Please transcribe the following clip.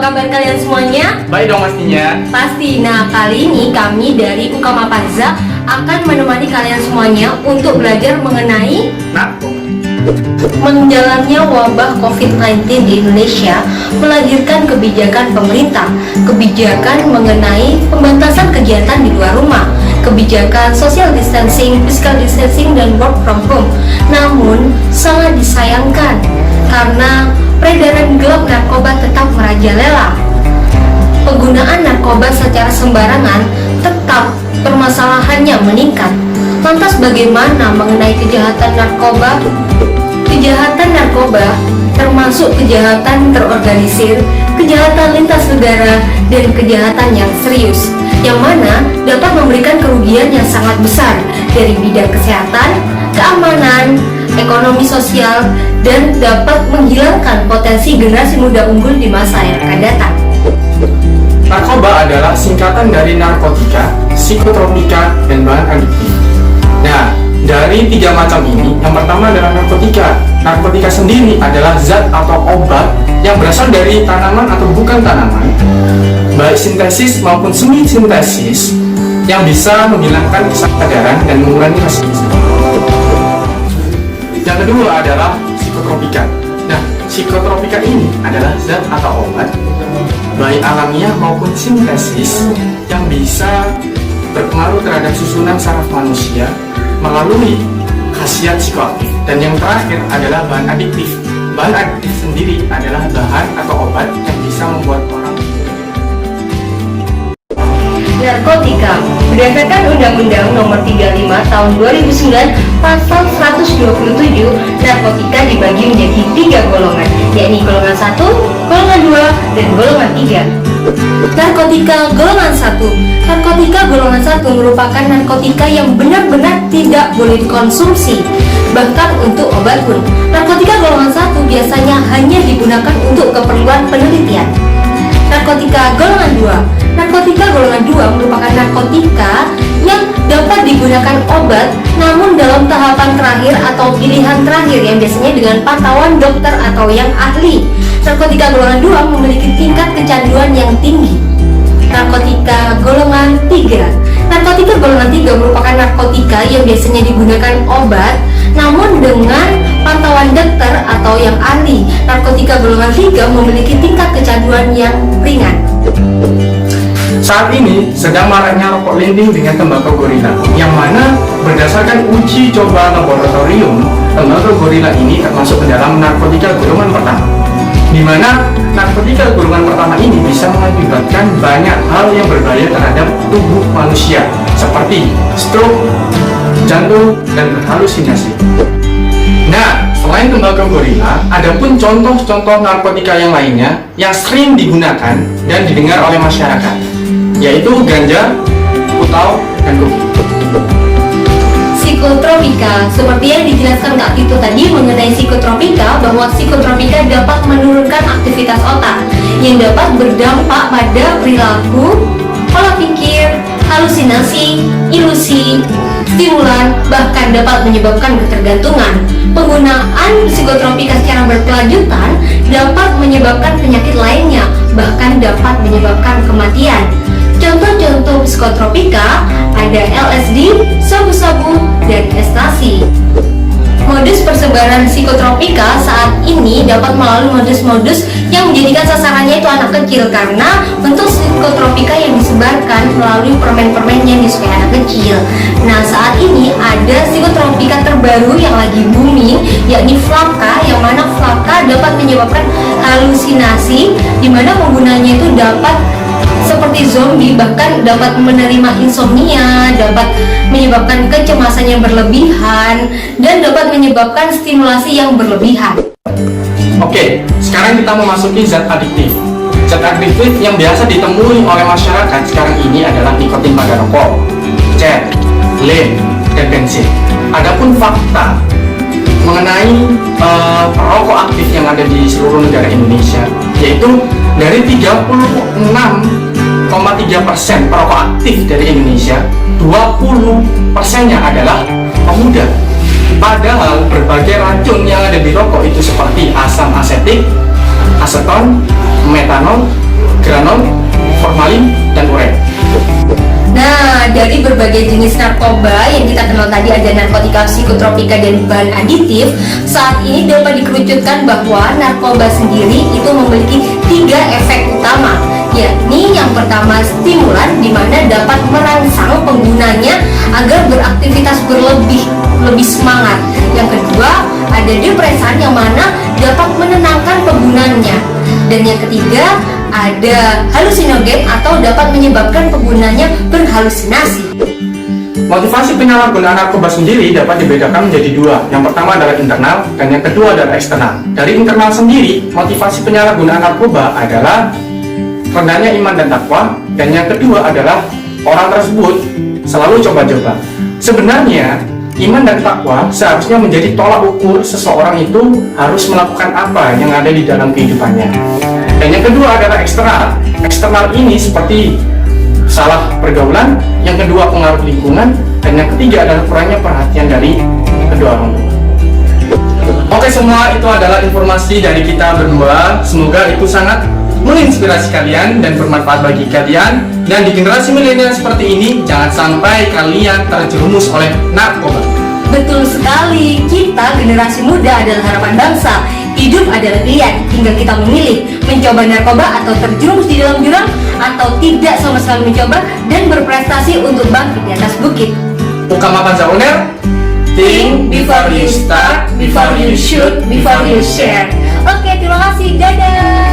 kabar kalian semuanya? Baik dong pastinya. Pasti. Nah, kali ini kami dari Ukama Parza akan menemani kalian semuanya untuk belajar mengenai menjalannya wabah COVID-19 di Indonesia melahirkan kebijakan pemerintah, kebijakan mengenai pembatasan kegiatan di luar rumah, kebijakan social distancing, physical distancing, dan work from home. Namun, sangat disayangkan karena peredaran gelap narkoba tetap merajalela. Penggunaan narkoba secara sembarangan tetap permasalahannya meningkat. Lantas bagaimana mengenai kejahatan narkoba? Kejahatan narkoba termasuk kejahatan terorganisir, kejahatan lintas negara, dan kejahatan yang serius, yang mana dapat memberikan kerugian yang sangat besar dari bidang kesehatan, keamanan, ekonomi sosial, dan dapat menghilangkan potensi generasi muda unggul di masa yang akan datang. Narkoba adalah singkatan dari narkotika, psikotropika, dan bahan adiktif. Nah, dari tiga macam ini, yang pertama adalah narkotika. Narkotika sendiri adalah zat atau obat yang berasal dari tanaman atau bukan tanaman, baik sintesis maupun semi sintesis, yang bisa menghilangkan kesadaran dan mengurangi rasa sakit. Yang kedua adalah psikotropika. Nah, psikotropika ini adalah zat atau obat baik alamiah maupun sintesis yang bisa berpengaruh terhadap susunan saraf manusia melalui khasiat psikoaktif. Dan yang terakhir adalah bahan adiktif. Bahan adiktif sendiri adalah bahan atau obat yang bisa membuat orang Narkotika. Berdasarkan Undang-Undang Nomor 35 Tahun 2009 Pasal 127, narkotika dibagi menjadi 3 golongan, yakni golongan 1, golongan 2, dan golongan 3. Narkotika golongan 1. Narkotika golongan 1 merupakan narkotika yang benar-benar tidak boleh dikonsumsi, bahkan untuk obat pun. Narkotika golongan 1 biasanya hanya digunakan untuk keperluan penelitian. Narkotika golongan 2. Narkotika golongan 2 merupakan narkotika yang dapat digunakan obat, namun dalam tahapan terakhir atau pilihan terakhir yang biasanya dengan pantauan dokter atau yang ahli. Narkotika golongan 2 memiliki tingkat kecanduan yang tinggi. Narkotika golongan 3. Narkotika golongan 3 merupakan narkotika yang biasanya digunakan obat, namun dengan pantauan dokter atau yang ahli. Narkotika golongan 3 memiliki tingkat kecanduan yang ringan. Saat ini sedang maraknya rokok linding dengan tembakau gorila, yang mana berdasarkan uji coba laboratorium, tembakau gorila ini termasuk ke dalam narkotika golongan pertama, di mana narkotika golongan pertama ini bisa mengakibatkan banyak hal yang berbahaya terhadap tubuh manusia, seperti stroke, jantung, dan berhalusinasi. Nah, selain tembakau gorila, ada pun contoh-contoh narkotika yang lainnya yang sering digunakan dan didengar oleh masyarakat, yaitu ganja, putau, dan kopi. Psikotropika, seperti yang dijelaskan Kak Tito tadi mengenai psikotropika, bahwa psikotropika dapat menurunkan aktivitas otak yang dapat berdampak pada perilaku, pola pikir, halusinasi, ilusi, stimulan, bahkan dapat menyebabkan ketergantungan. Penggunaan psikotropika secara berkelanjutan dapat menyebabkan penyakit lainnya, bahkan dapat menyebabkan kematian. Contoh-contoh psikotropika ada LSD, sabu-sabu, dan ekstasi. Modus persebaran psikotropika saat ini dapat melalui modus-modus yang menjadikan sasarannya itu anak kecil, karena bentuk psikotropika yang disebarkan melalui permen-permen yang disukai anak kecil. Nah, saat ini ada psikotropika terbaru yang lagi booming, yakni Flaka, yang mana Flaka dapat menyebabkan halusinasi, di mana penggunanya itu dapat seperti zombie, bahkan dapat menerima insomnia, dapat menyebabkan kecemasan yang berlebihan, dan dapat menyebabkan stimulasi yang berlebihan. Oke, sekarang kita memasuki zat adiktif. Zat adiktif yang biasa ditemui oleh masyarakat sekarang ini adalah nikotin pada rokok, cat, lem, dan bensin. Adapun fakta mengenai perokok aktif yang ada di seluruh negara Indonesia, yaitu dari 36,3% perokok aktif dari Indonesia, 20%-nya adalah pemuda. Padahal berbagai racun yang ada di rokok itu seperti asam asetik, aseton, metanol, berbagai jenis narkoba yang kita kenal tadi ada narkotika, psikotropika, dan bahan aditif, saat ini dapat dikerucutkan bahwa narkoba sendiri itu memiliki 3 efek utama, yakni yang pertama stimulan, di mana dapat merangsang penggunanya agar beraktivitas lebih semangat. Yang kedua ada depresan, yang mana dapat menenangkan penggunanya. Dan yang ketiga ada halusinogen atau dapat menyebabkan penggunanya berhalusinasi. Motivasi penyalahgunaan narkoba sendiri dapat dibedakan menjadi 2. Yang pertama adalah internal dan yang kedua adalah eksternal. Dari internal sendiri, motivasi penyalahgunaan narkoba adalah rendahnya iman dan takwa, dan yang kedua adalah orang tersebut selalu coba-coba. Sebenarnya iman dan takwa seharusnya menjadi tolak ukur seseorang itu harus melakukan apa yang ada di dalam kehidupannya. Dan yang kedua adalah eksternal. Eksternal ini seperti salah pergaulan, yang kedua pengaruh lingkungan, dan yang ketiga adalah kurangnya perhatian dari kedua orang tua. Oke, semua itu adalah informasi dari kita berdua. Semoga itu sangat menginspirasi kalian dan bermanfaat bagi kalian. Dan di generasi milenial seperti ini, jangan sampai kalian terjerumus oleh narkoba. Betul sekali, kita generasi muda adalah harapan bangsa. Hidup adalah pilihan, tinggal kita memilih mencoba narkoba atau terjerumus di dalam jurang, atau tidak sama sekali mencoba dan berprestasi untuk bangkit di atas bukit. Ukama Panza Uner, Think before you start, before you shoot, before you share. Oke, terima kasih, dadah.